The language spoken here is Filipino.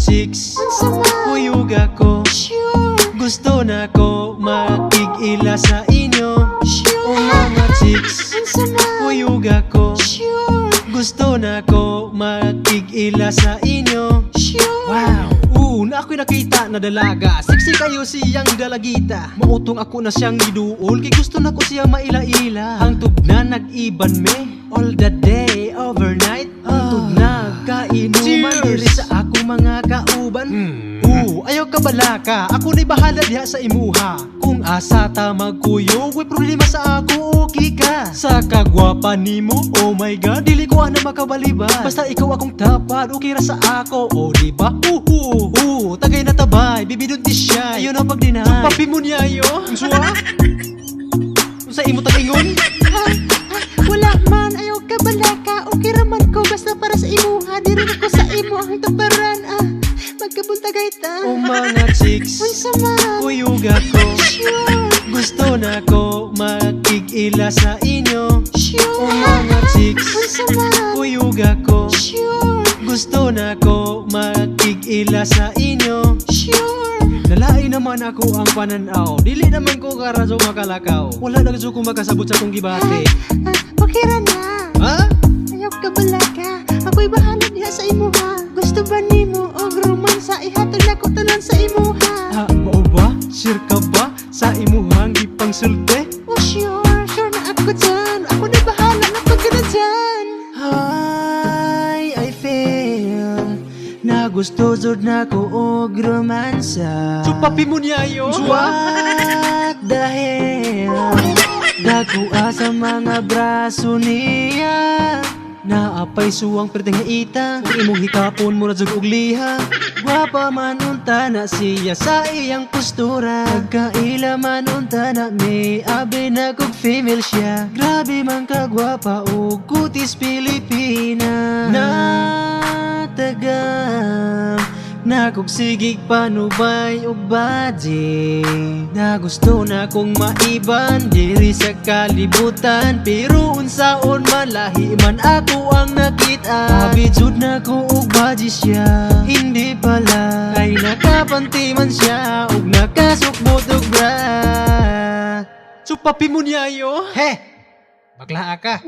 chicks, Unsa man? kuyog ako. Sure, Gusto na ko makig-ila sa inyo. sure. O mga chicks, Unsa man? kuyog ako. Sure, Gusto na ko makig-ila sa inyo. sure. Wow! Na ako'y nakita na dalaga. Sexy kayo siyang dalagita. Mautong ako na siyang iduol. Kay gusto na ko siya maila-ila. Hangtod na nag-iban me all the day, overnight. Hangtod na kainuman diri sa ako mga kauban. Ayaw ka balaka. Ako na'y bahala diha sa imuha. Kung asa ta magkuyog, way problema sa ako, okay ka. Sa kagwapa nimo, oh my god, dili ko na makabalibad. Basta ikaw akong tapad, okay ra sa ako, oh diba? Tagay na tabay, bibidon di siya. Yun ang pagdina. Papi mo niya yo. Unsuwa? Unsa imo tagingon? Wala man, ayaw ka balaka. Okay raman ko, basta para sa imuha. Di rin ako sa imo ang taparan. Magkabuntagay ta. O mga chicks, Unsa man? kuyog ako. Sure, Gusto na ko makig-ila sa inyo. sure. O mga chicks, Unsa man? kuyog ako. Sure, Gusto na ko makig-ila sa inyo. sure. Nalain naman ako ang pananaw. Dili naman ko karaso makalakaw. Wala lang ko makasabot sa kong gibate. Okay ra na. Ha? Ayaw ka balaka. Ako'y bahala diha sa imuha. Gusto ba nimo og romansa? Ihatod na ko tanan sa imuha. Mao ba? Sure ka ba? Sa imuhang ipangsulti? Oh sure, sure na ako dyan. Ako na bahala na pag ka na dyan. I feel na gusto jud na ko og romansa. Papi mo niya yo. What the hell? Dako sa mga braso niya. Naapay suwang perteng ita. Kung imong hitapon mo na jud og liha. Gwapa man unta na siya sa iyang postura. Pagkaila man unta na may abi na kog female siya. Grabe man ka gwapa og kutis Pilipina. Natagam na kog sigig panubay og body. Na gusto na kong maiban diri sa kalibutan. Pero unsaon man lahi man ako ang nakita. Abi jud na ko og body siya. Hindi pala kay nakapanti man siya og nakasukbot og bra. Supapi mo niya yo. He, bakla ka.